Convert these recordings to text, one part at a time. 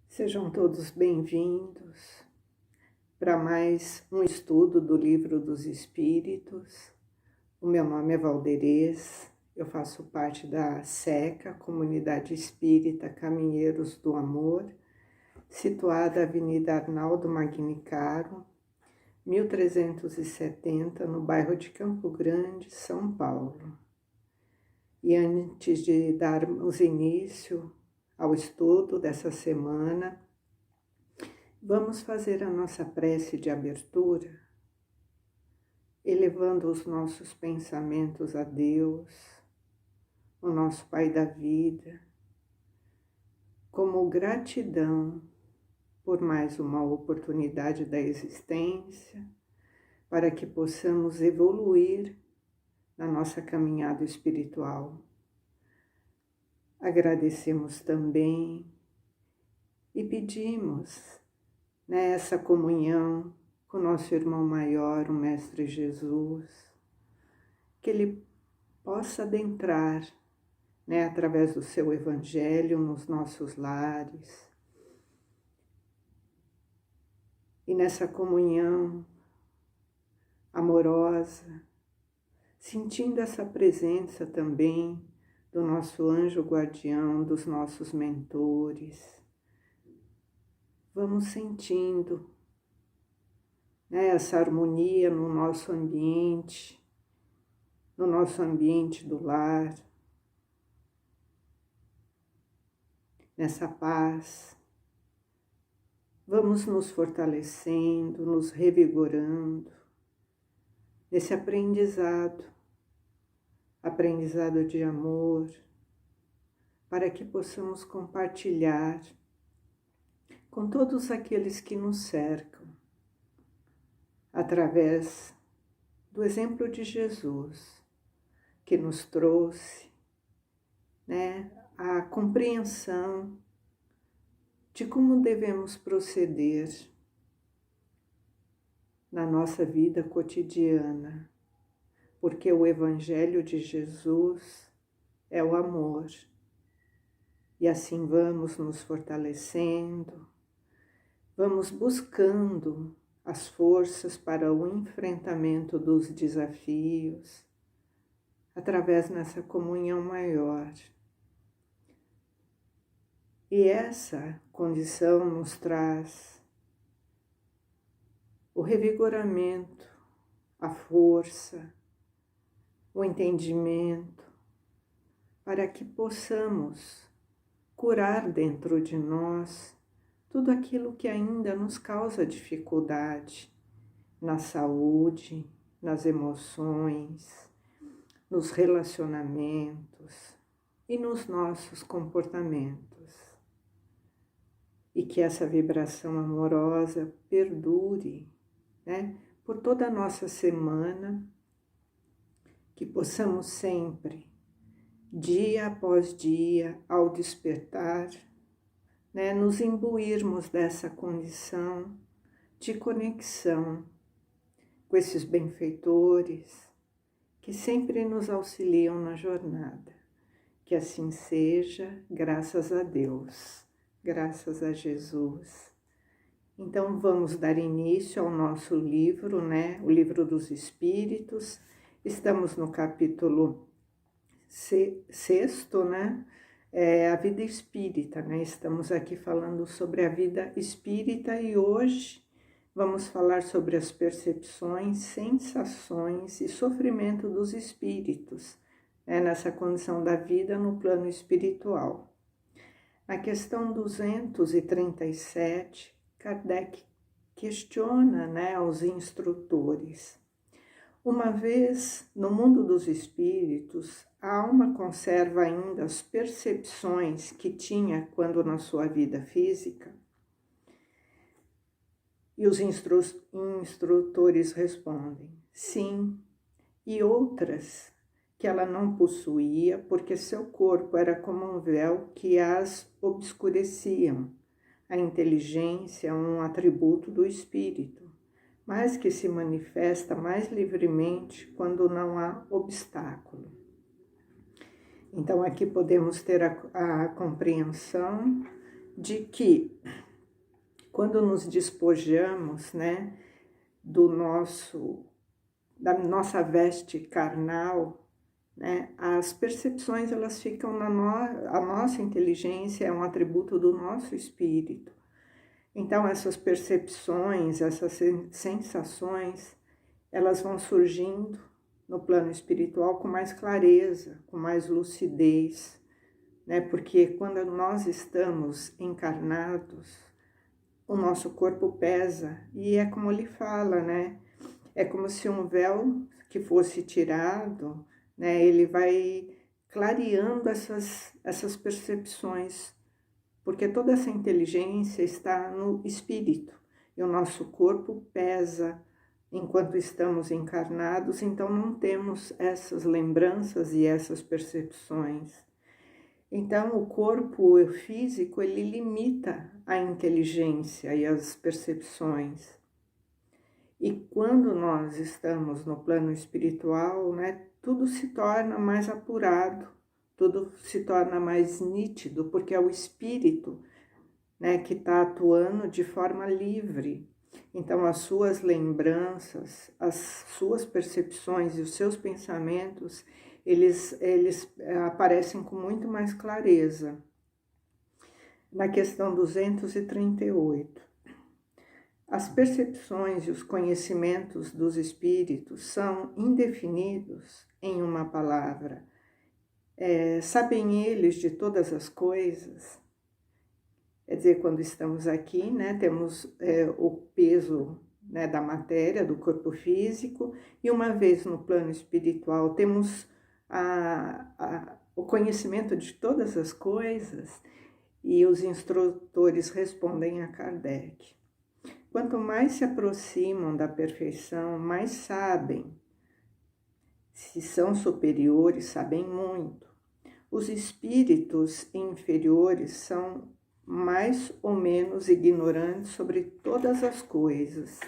Sejam todos bem-vindos para mais um estudo do Livro dos Espíritos. O meu nome é Valderez, eu faço parte da SECA, Comunidade Espírita Caminheiros do Amor, situada na Avenida Arnaldo Magnicaro, 1370, no bairro de Campo Grande, São Paulo. E antes de darmos início ao estudo dessa semana, vamos fazer a nossa prece de abertura, elevando os nossos pensamentos a Deus, o nosso Pai da vida, como gratidão por mais uma oportunidade da existência, para que possamos evoluir na nossa caminhada espiritual. Agradecemos também e pedimos nessa comunhão com o nosso irmão maior, o Mestre Jesus, que Ele possa adentrar, através do seu Evangelho, nos nossos lares. E nessa comunhão amorosa, sentindo essa presença também do nosso anjo guardião, dos nossos mentores, vamos sentindo essa harmonia no nosso ambiente do lar, nessa paz. Vamos nos fortalecendo, nos revigorando, nesse aprendizado de amor, para que possamos compartilhar com todos aqueles que nos cercam, através do exemplo de Jesus, que nos trouxe a compreensão de como devemos proceder na nossa vida cotidiana, porque o Evangelho de Jesus é o amor. E assim vamos nos fortalecendo, vamos buscando as forças para o enfrentamento dos desafios, através dessa comunhão maior. E essa condição nos traz o revigoramento, a força, o entendimento, para que possamos curar dentro de nós tudo aquilo que ainda nos causa dificuldade na saúde, nas emoções, nos relacionamentos e nos nossos comportamentos. E que essa vibração amorosa perdure, por toda a nossa semana, que possamos sempre, dia após dia, ao despertar, nos imbuirmos dessa condição de conexão com esses benfeitores que sempre nos auxiliam na jornada. Que assim seja, graças a Deus, graças a Jesus. Então vamos dar início ao nosso livro, o Livro dos Espíritos. Estamos no capítulo 6º, a vida espírita, Estamos aqui falando sobre a vida espírita e hoje vamos falar sobre as percepções, sensações e sofrimento dos espíritos, nessa condição da vida no plano espiritual. Na questão 237, Kardec questiona, aos instrutores: uma vez no mundo dos espíritos, a alma conserva ainda as percepções que tinha quando na sua vida física? E os instrutores respondem: sim, e outras que ela não possuía, porque seu corpo era como um véu que as obscureciam. A inteligência é um atributo do espírito, mas que se manifesta mais livremente quando não há obstáculo. Então aqui podemos ter a compreensão de que quando nos despojamos, né, da nossa veste carnal, né, as percepções elas ficam a nossa inteligência é um atributo do nosso espírito. Então essas percepções, essas sensações, elas vão surgindo no plano espiritual com mais clareza, com mais lucidez, né? Porque quando nós estamos encarnados, o nosso corpo pesa e é como ele fala, né? É como se um véu que fosse tirado, né? Ele vai clareando essas percepções, porque toda essa inteligência está no espírito e o nosso corpo pesa enquanto estamos encarnados, então não temos essas lembranças e essas percepções. Então o corpo físico ele limita a inteligência e as percepções. E quando nós estamos no plano espiritual, né, tudo se torna mais apurado, tudo se torna mais nítido, porque é o espírito, né, que está atuando de forma livre. Então, as suas lembranças, as suas percepções e os seus pensamentos, eles aparecem com muito mais clareza. Na questão 238, as percepções e os conhecimentos dos espíritos são indefinidos em uma palavra. Sabem eles de todas as coisas? Quer dizer, quando estamos aqui, né, temos o peso, né, da matéria, do corpo físico, e uma vez no plano espiritual temos o conhecimento de todas as coisas, e os instrutores respondem a Kardec. Quanto mais se aproximam da perfeição, mais sabem. Se são superiores, sabem muito. Os espíritos inferiores são mais ou menos ignorantes sobre todas as coisas.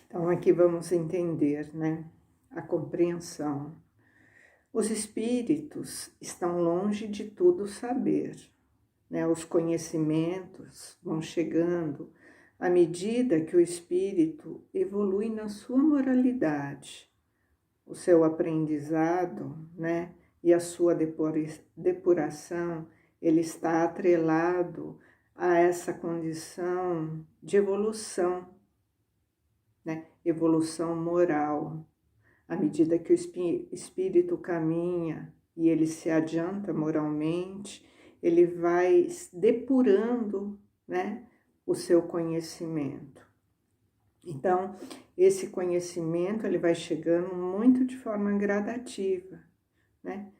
Então, aqui vamos entender, né, a compreensão. Os espíritos estão longe de tudo saber, né? Os conhecimentos vão chegando à medida que o espírito evolui na sua moralidade, o seu aprendizado, né, e a sua depuração, ele está atrelado a essa condição de evolução, né, evolução moral. À medida que o espírito caminha e ele se adianta moralmente, ele vai depurando, né, o seu conhecimento. Então, esse conhecimento ele vai chegando muito de forma gradativa, né?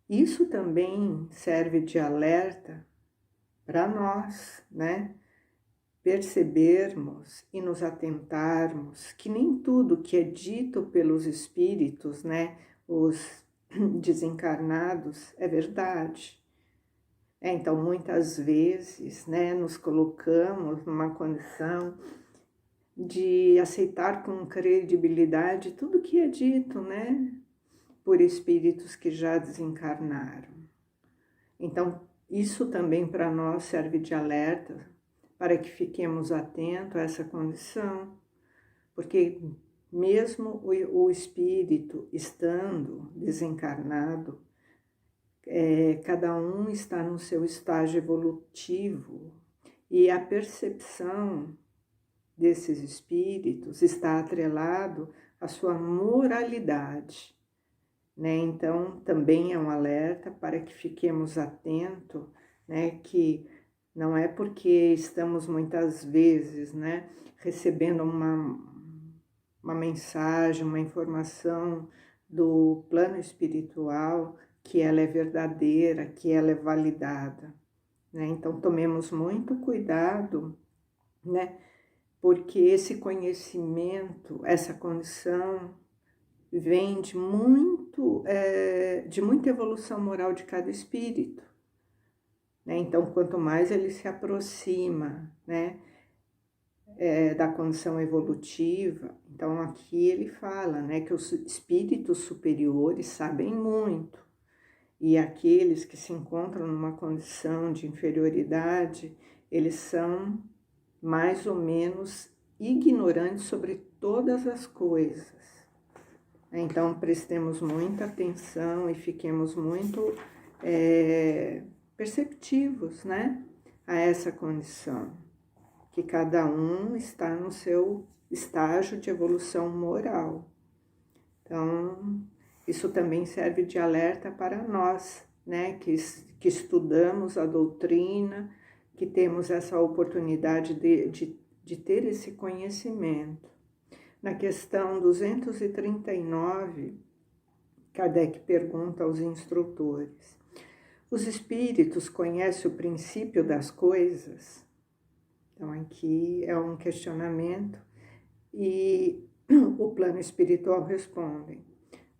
Isso também serve de alerta para nós, né? Percebermos e nos atentarmos que nem tudo que é dito pelos espíritos, né, os desencarnados, é verdade. Então, muitas vezes, né, nos colocamos numa condição de aceitar com credibilidade tudo que é dito, né, por espíritos que já desencarnaram. Então, isso também para nós serve de alerta, para que fiquemos atentos a essa condição, porque mesmo o espírito estando desencarnado, cada um está no seu estágio evolutivo e a percepção desses espíritos está atrelado à sua moralidade, né? Então, também é um alerta para que fiquemos atentos, né, que não é porque estamos muitas vezes, né, recebendo uma mensagem, uma informação do plano espiritual que ela é verdadeira, que ela é validada, né? Então, tomemos muito cuidado, né, porque esse conhecimento, essa condição vem de muita evolução moral de cada espírito, né? Então, quanto mais ele se aproxima, né, da condição evolutiva, então aqui ele fala, né, que os espíritos superiores sabem muito, E aqueles que se encontram numa condição de inferioridade, eles são mais ou menos ignorantes sobre todas as coisas. Então, prestemos muita atenção e fiquemos muito perceptivos, né, a essa condição, que cada um está no seu estágio de evolução moral. Então, isso também serve de alerta para nós, né, que estudamos a doutrina, que temos essa oportunidade de ter esse conhecimento. Na questão 239, Kardec pergunta aos instrutores: os espíritos conhecem o princípio das coisas? Então, aqui é um questionamento e o plano espiritual responde: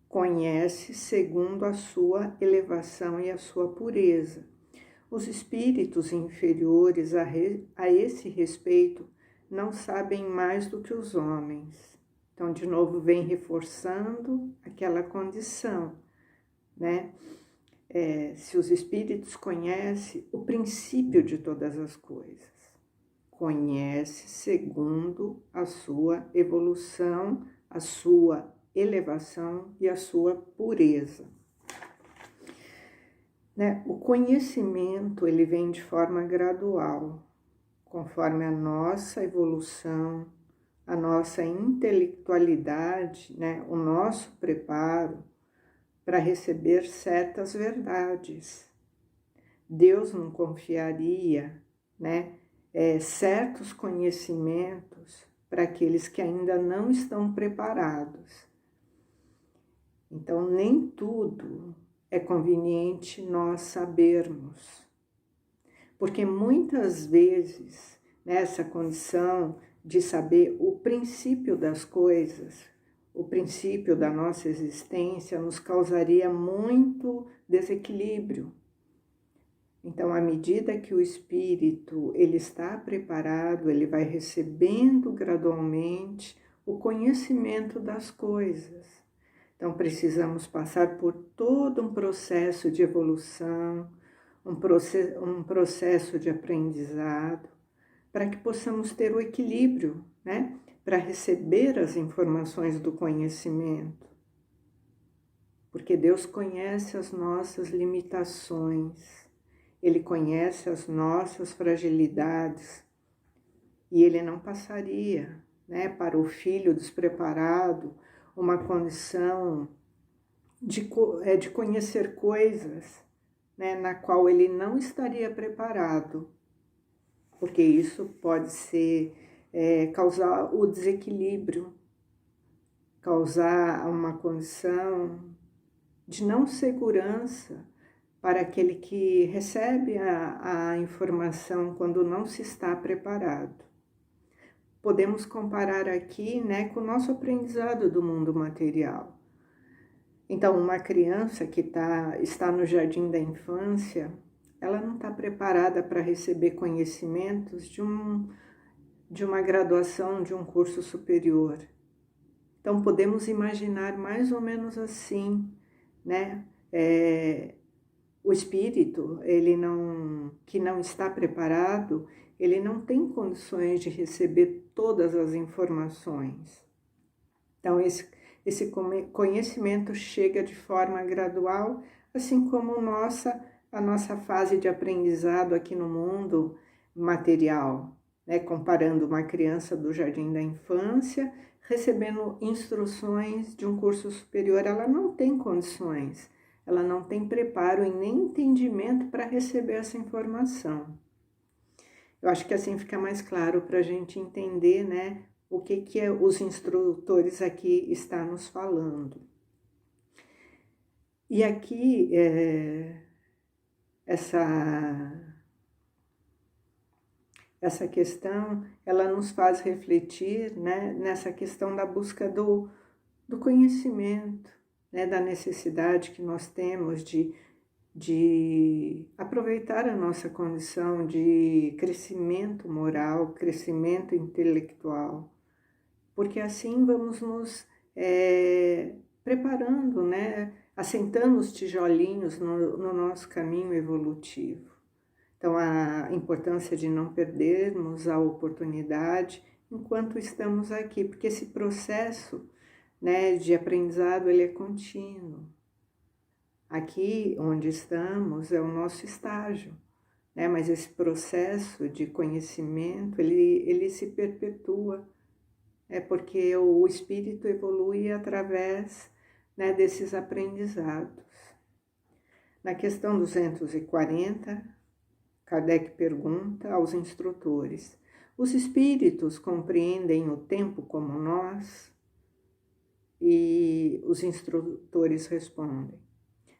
conhece segundo a sua elevação e a sua pureza. Os espíritos inferiores a esse respeito não sabem mais do que os homens. Então, de novo, vem reforçando aquela condição, né? Se os espíritos conhecem o princípio de todas as coisas, conhece segundo a sua evolução, a sua elevação e a sua pureza. Né? O conhecimento, ele vem de forma gradual, conforme a nossa evolução, a nossa intelectualidade, né? O nosso preparo para receber certas verdades. Deus não confiaria, né, certos conhecimentos para aqueles que ainda não estão preparados. Então, nem tudo é conveniente nós sabermos, porque muitas vezes nessa condição de saber o princípio das coisas, o princípio da nossa existência nos causaria muito desequilíbrio. Então, à medida que o espírito ele está preparado, ele vai recebendo gradualmente o conhecimento das coisas. Então, precisamos passar por todo um processo de evolução, um processo de aprendizado, para que possamos ter o equilíbrio, né? Para receber as informações do conhecimento. Porque Deus conhece as nossas limitações, Ele conhece as nossas fragilidades, e Ele não passaria, né, para o filho despreparado uma condição de conhecer coisas, né, na qual ele não estaria preparado, porque isso pode ser causar o desequilíbrio, causar uma condição de não segurança para aquele que recebe a informação quando não se está preparado. Podemos comparar aqui, né, com o nosso aprendizado do mundo material. Então, uma criança que está no jardim da infância, ela não está preparada para receber conhecimentos de uma graduação, de um curso superior. Então, podemos imaginar mais ou menos assim, né? O espírito, que não está preparado, ele não tem condições de receber todas as informações. Então, esse conhecimento chega de forma gradual, assim como a nossa fase de aprendizado aqui no mundo material, né? Comparando uma criança do jardim da infância, recebendo instruções de um curso superior, ela não tem condições, ela não tem preparo e nem entendimento para receber essa informação. Eu acho que assim fica mais claro para a gente entender, né, o que os instrutores aqui estão nos falando. E aqui, essa questão, ela nos faz refletir, né, nessa questão da busca do conhecimento, né, da necessidade que nós temos de aproveitar a nossa condição de crescimento moral, crescimento intelectual, porque assim vamos nos preparando, né, assentando os tijolinhos no nosso caminho evolutivo. Então, a importância de não perdermos a oportunidade enquanto estamos aqui, porque esse processo, né, de aprendizado, ele é contínuo. Aqui onde estamos é o nosso estágio, né, mas esse processo de conhecimento, ele se perpetua, porque o espírito evolui através, né, desses aprendizados. Na questão 240, Kardec pergunta aos instrutores: os espíritos compreendem o tempo como nós? E os instrutores respondem: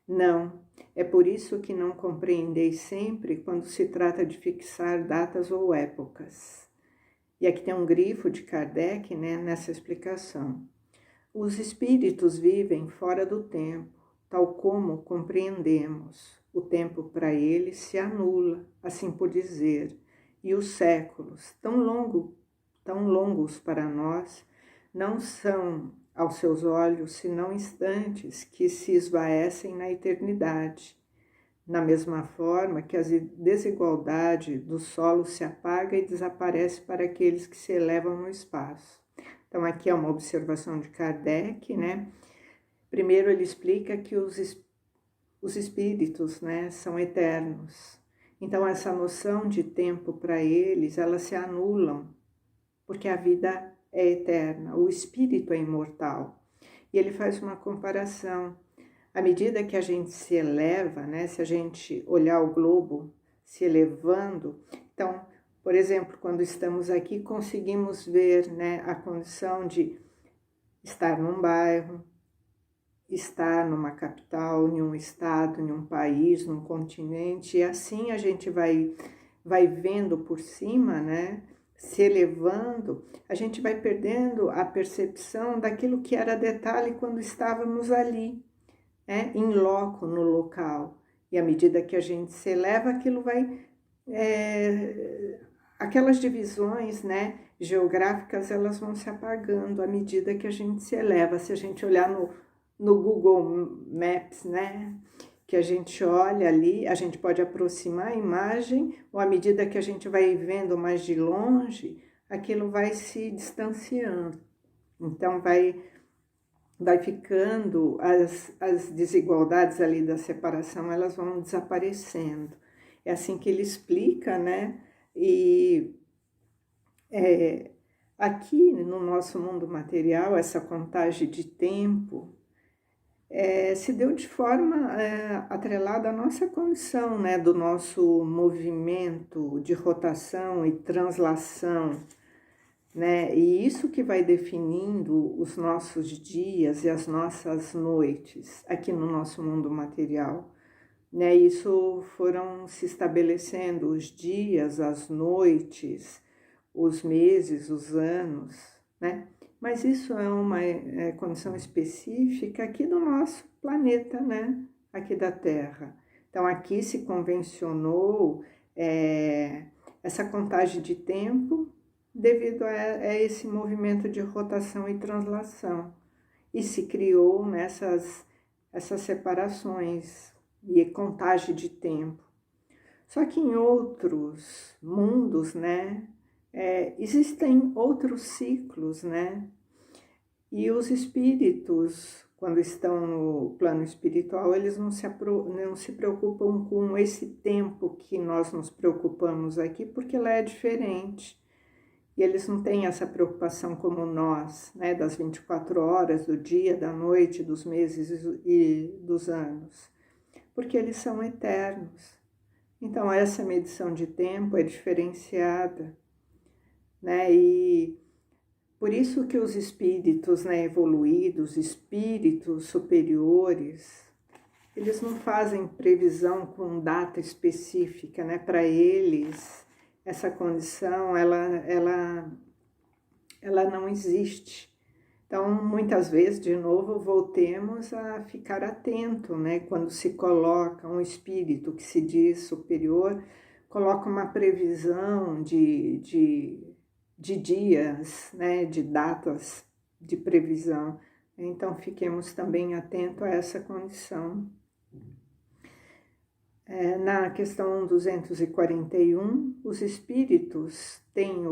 não, é por isso que não compreendeis sempre quando se trata de fixar datas ou épocas. E aqui tem um grifo de Kardec, né, nessa explicação. Os espíritos vivem fora do tempo, tal como compreendemos. O tempo para eles se anula, assim por dizer, e os séculos, tão longos para nós, não são aos seus olhos senão instantes que se esvaecem na eternidade. Na mesma forma que a desigualdade do solo se apaga e desaparece para aqueles que se elevam no espaço. Então, aqui é uma observação de Kardec, né? Primeiro, ele explica que os espíritos, né, são eternos. Então, essa noção de tempo para eles, elas se anulam, porque a vida é eterna, o espírito é imortal. E ele faz uma comparação. À medida que a gente se eleva, né, se a gente olhar o globo se elevando, então, por exemplo, quando estamos aqui, conseguimos ver, né, a condição de estar num bairro, estar numa capital, em um estado, em um país, num continente, e assim a gente vai vendo por cima, né, se elevando, a gente vai perdendo a percepção daquilo que era detalhe quando estávamos ali, né, em loco, no local. E à medida que a gente se eleva, aquilo vai... aquelas divisões, né, geográficas, elas vão se apagando à medida que a gente se eleva. Se a gente olhar no Google Maps, né, que a gente olha ali, a gente pode aproximar a imagem, ou à medida que a gente vai vendo mais de longe, aquilo vai se distanciando. Então, vai ficando, as desigualdades ali da separação, elas vão desaparecendo. É assim que ele explica, né? E aqui no nosso mundo material, essa contagem de tempo se deu de forma atrelada à nossa condição, né? Do nosso movimento de rotação e translação, né? E isso que vai definindo os nossos dias e as nossas noites aqui no nosso mundo material, né? Isso foram se estabelecendo os dias, as noites, os meses, os anos, né? Mas isso é uma condição específica aqui do nosso planeta, né? Aqui da Terra. Então, aqui se convencionou essa contagem de tempo devido a esse movimento de rotação e translação. E se criou nessas essas separações e contagem de tempo. Só que em outros mundos, né, existem outros ciclos, né? E os espíritos, quando estão no plano espiritual, eles não se preocupam com esse tempo que nós nos preocupamos aqui, porque lá é diferente. E eles não têm essa preocupação como nós, né, das 24 horas, do dia, da noite, dos meses e dos anos, porque eles são eternos. Então, essa medição de tempo é diferenciada, né, e por isso que os espíritos, né, evoluídos, espíritos superiores, eles não fazem previsão com data específica, né, para eles essa condição, ela não existe. Então, muitas vezes, de novo, voltemos a ficar atento, né? Quando se coloca um espírito que se diz superior, coloca uma previsão de dias, né? De datas de previsão. Então, fiquemos também atentos a essa condição. Na questão 241, os espíritos têm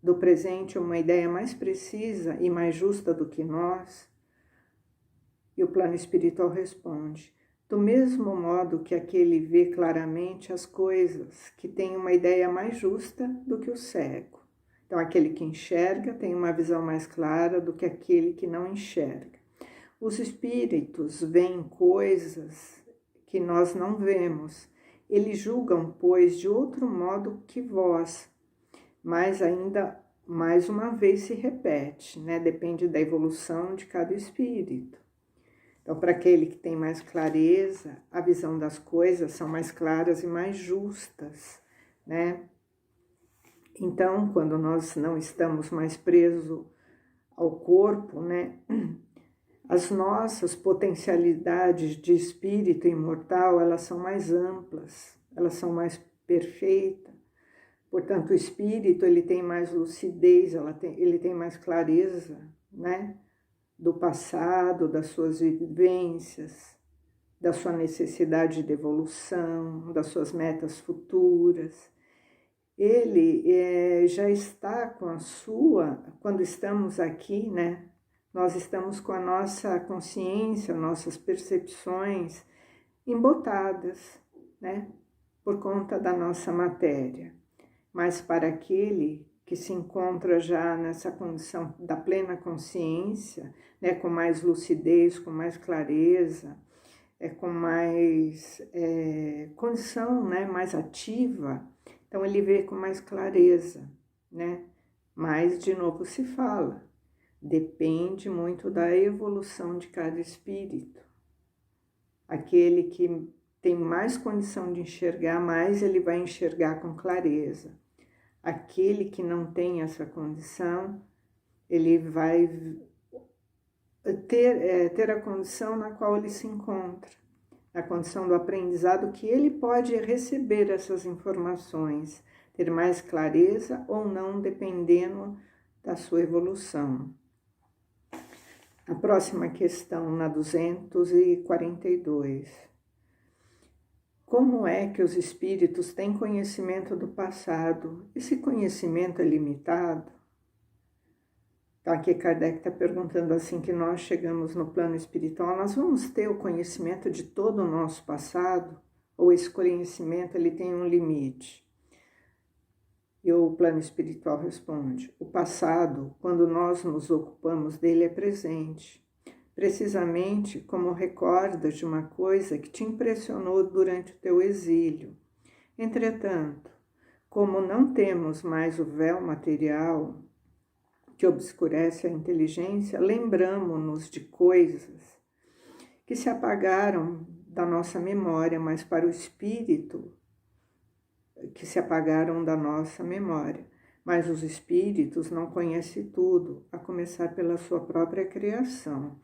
do presente uma ideia mais precisa e mais justa do que nós? E o plano espiritual responde: do mesmo modo que aquele vê claramente as coisas, que tem uma ideia mais justa do que o cego. Então, aquele que enxerga tem uma visão mais clara do que aquele que não enxerga. Os espíritos veem coisas que nós não vemos. Eles julgam, pois, de outro modo que vós, mas ainda mais uma vez se repete, né? Depende da evolução de cada espírito. Então, para aquele que tem mais clareza, a visão das coisas são mais claras e mais justas, né? Então, quando nós não estamos mais presos ao corpo, né? As nossas potencialidades de espírito imortal, elas são mais amplas, elas são mais perfeitas. Portanto, o espírito, ele tem mais lucidez, ele tem mais clareza, né? Do passado, das suas vivências, da sua necessidade de evolução, das suas metas futuras. Ele já está com a sua, quando estamos aqui, né? Nós estamos com a nossa consciência, nossas percepções embotadas, né? Por conta da nossa matéria. Mas para aquele que se encontra já nessa condição da plena consciência, né? Com mais lucidez, com mais clareza, com mais condição, né? Mais ativa, então ele vê com mais clareza, né? Mas, de novo, se fala. Depende muito da evolução de cada espírito. Aquele que tem mais condição de enxergar, mais ele vai enxergar com clareza. Aquele que não tem essa condição, ele vai ter a condição na qual ele se encontra, a condição do aprendizado, que ele pode receber essas informações, ter mais clareza ou não, dependendo da sua evolução. A próxima questão, na 242. Como é que os espíritos têm conhecimento do passado? Esse conhecimento é limitado? Então, aqui Kardec está perguntando assim, que nós chegamos no plano espiritual, nós vamos ter o conhecimento de todo o nosso passado? Ou esse conhecimento ele tem um limite? E o plano espiritual responde: o passado, quando nós nos ocupamos dele, é presente, precisamente como recordas de uma coisa que te impressionou durante o teu exílio. Entretanto, como não temos mais o véu material que obscurece a inteligência, lembramo-nos de coisas que se apagaram da nossa memória, mas para o espírito que se apagaram da nossa memória. Mas os espíritos não conhecem tudo, a começar pela sua própria criação.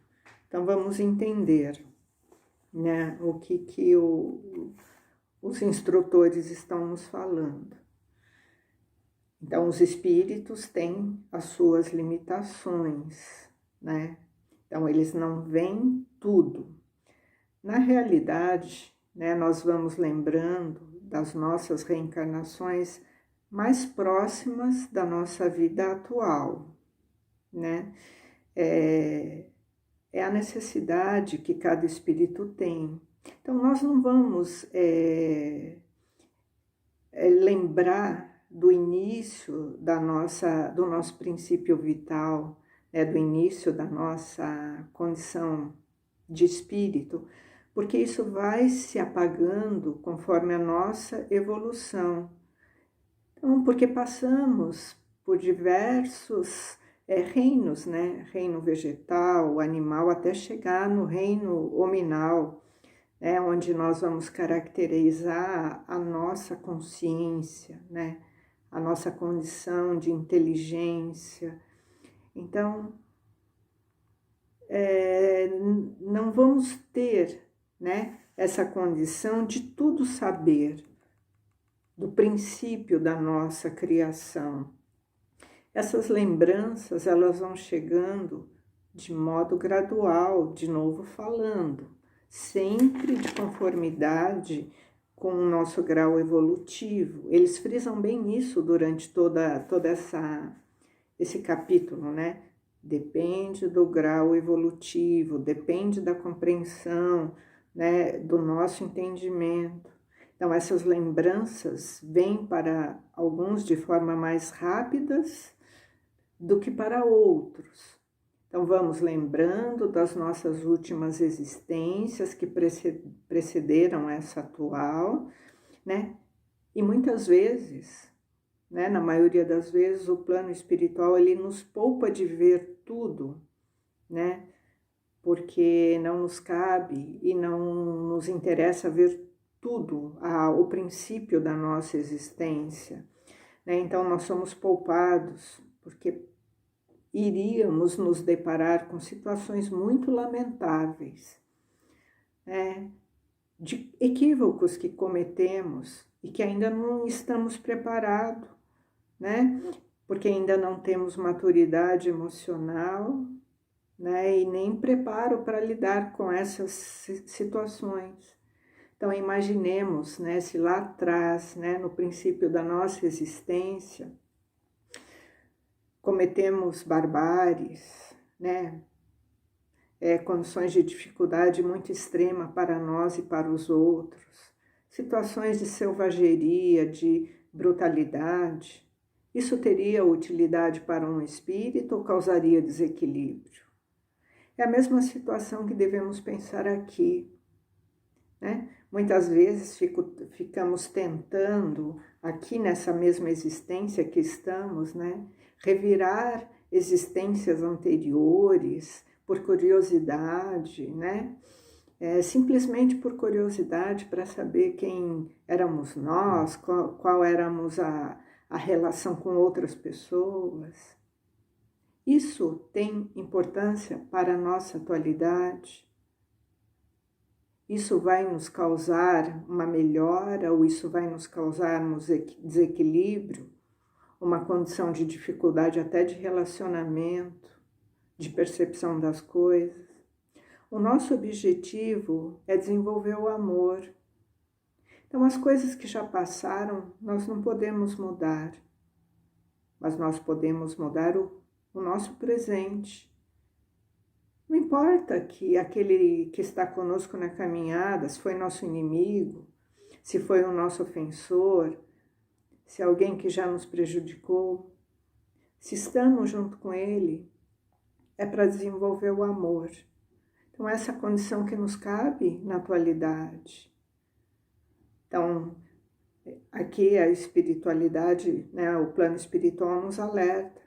Então vamos entender, né, o que os instrutores estão nos falando. Então os espíritos têm as suas limitações, né? Então eles não veem tudo. Na realidade, né, nós vamos lembrando das nossas reencarnações mais próximas da nossa vida atual, né? É a necessidade que cada espírito tem. Então, nós não vamos lembrar do início do nosso princípio vital, né? Do início da nossa condição de espírito, porque isso vai se apagando conforme a nossa evolução. Então, porque passamos por diversos reinos, né? Reino vegetal, animal, até chegar no reino hominal, né? Onde nós vamos caracterizar a nossa consciência, né? A nossa condição de inteligência. Então, não vamos ter, né, essa condição de tudo saber, do princípio da nossa criação. Essas lembranças, elas vão chegando de modo gradual, de novo falando, sempre de conformidade com o nosso grau evolutivo. Eles frisam bem isso durante toda esse capítulo, né? Depende do grau evolutivo, depende da compreensão, né, do nosso entendimento. Então, essas lembranças vêm para alguns de forma mais rápidas do que para outros. Então, vamos lembrando das nossas últimas existências que precederam essa atual, né? E muitas vezes, né, na maioria das vezes, o plano espiritual ele nos poupa de ver tudo, né? Porque não nos cabe e não nos interessa ver tudo, o princípio da nossa existência, né? Então, nós somos poupados porque iríamos nos deparar com situações muito lamentáveis, né? De equívocos que cometemos e que ainda não estamos preparados, né? Porque ainda não temos maturidade emocional, né? E nem preparo para lidar com essas situações. Então, imaginemos, né, se lá atrás, né, no princípio da nossa existência, cometemos barbáries, né, condições de dificuldade muito extrema para nós e para os outros, situações de selvageria, de brutalidade. Isso teria utilidade para um espírito ou causaria desequilíbrio? É a mesma situação que devemos pensar aqui, né? Muitas vezes ficamos tentando, aqui nessa mesma existência que estamos, né, revirar existências anteriores por curiosidade, né? Simplesmente por curiosidade para saber quem éramos nós, qual éramos a relação com outras pessoas. Isso tem importância para a nossa atualidade? Isso vai nos causar uma melhora ou isso vai nos causar um desequilíbrio, uma condição de dificuldade até de relacionamento, de percepção das coisas? O nosso objetivo é desenvolver o amor. Então, as coisas que já passaram, nós não podemos mudar, mas nós podemos mudar o nosso presente. Não importa que aquele que está conosco na caminhada, se foi nosso inimigo, se foi o nosso ofensor, se alguém que já nos prejudicou, se estamos junto com ele, é para desenvolver o amor. Então, essa condição que nos cabe na atualidade. Então, aqui a espiritualidade, né, o plano espiritual nos alerta.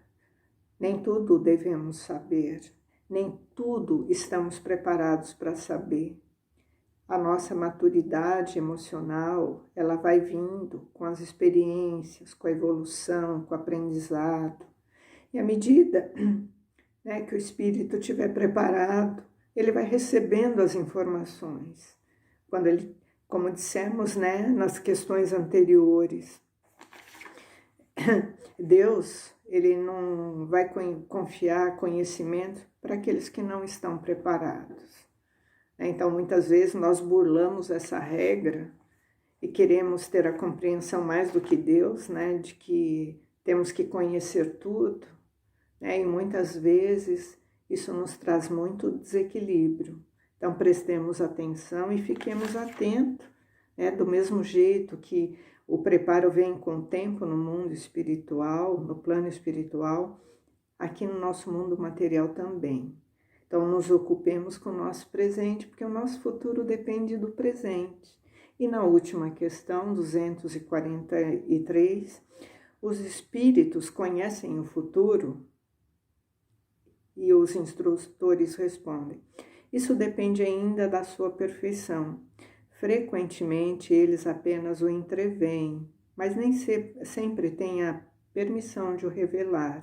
Nem tudo devemos saber. Nem tudo estamos preparados para saber. A nossa maturidade emocional, ela vai vindo com as experiências, com a evolução, com o aprendizado. E à medida, né, que o espírito estiver preparado, ele vai recebendo as informações. Quando ele, como dissemos, né, nas questões anteriores, Deus, ele não vai confiar conhecimento para aqueles que não estão preparados. Então, muitas vezes nós burlamos essa regra e queremos ter a compreensão mais do que Deus, né, de que temos que conhecer tudo, né, e muitas vezes isso nos traz muito desequilíbrio. Então, prestemos atenção e fiquemos atentos, né, do mesmo jeito que o preparo vem com o tempo no mundo espiritual, no plano espiritual, aqui no nosso mundo material também. Então, nos ocupemos com o nosso presente, porque o nosso futuro depende do presente. E na última questão, 243, os espíritos conhecem o futuro? E os instrutores respondem: isso depende ainda da sua perfeição. Frequentemente, eles apenas o entreveem, mas nem sempre têm a permissão de o revelar.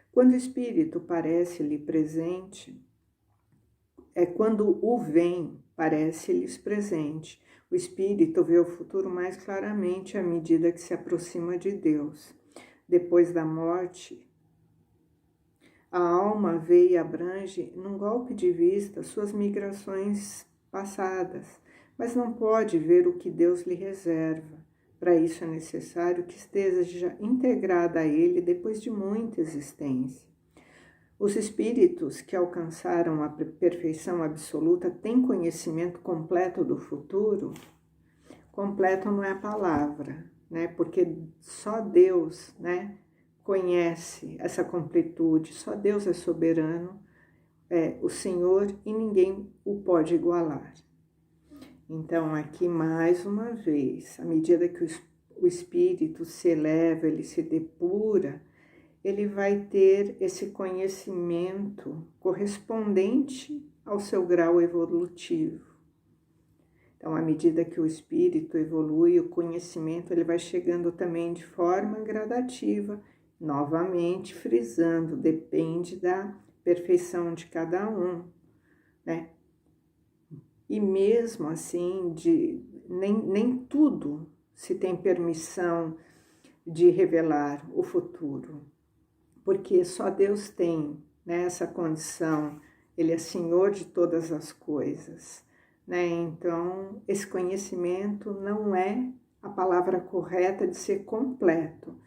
Quando o espírito parece-lhe presente, quando o vem, parece-lhes presente. O espírito vê o futuro mais claramente à medida que se aproxima de Deus. Depois da morte, A alma vê e abrange, num golpe de vista, suas migrações passadas, mas não pode ver o que Deus lhe reserva. Para isso é necessário que esteja integrada a Ele depois de muita existência. Os espíritos que alcançaram a perfeição absoluta têm conhecimento completo do futuro? Completo não é a palavra, né? Porque só Deus, né, conhece essa completude, só Deus é soberano, é o Senhor, e ninguém o pode igualar. Então, aqui mais uma vez, à medida que o espírito se eleva, ele se depura, ele vai ter esse conhecimento correspondente ao seu grau evolutivo. Então, à medida que o espírito evolui, o conhecimento ele vai chegando também de forma gradativa, novamente frisando, depende da perfeição de cada um, né? E mesmo assim, nem tudo se tem permissão de revelar o futuro, porque só Deus tem, né, essa condição, Ele é Senhor de todas as coisas, né? Então, esse conhecimento não é a palavra correta de ser completo,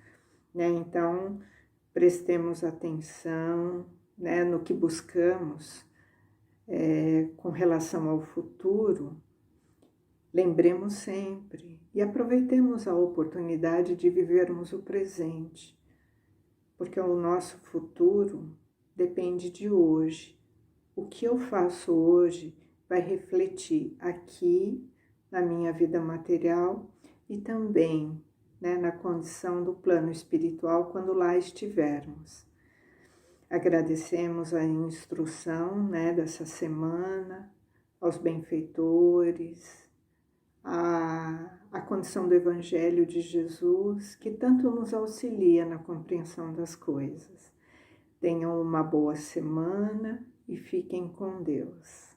né? Então, prestemos atenção, né, no que buscamos com relação ao futuro. Lembremos sempre e aproveitemos a oportunidade de vivermos o presente, porque o nosso futuro depende de hoje. O que eu faço hoje vai refletir aqui na minha vida material e também, né, na condição do plano espiritual quando lá estivermos. Agradecemos a instrução, né, dessa semana, aos benfeitores, a condição do Evangelho de Jesus, que tanto nos auxilia na compreensão das coisas. Tenham uma boa semana e fiquem com Deus.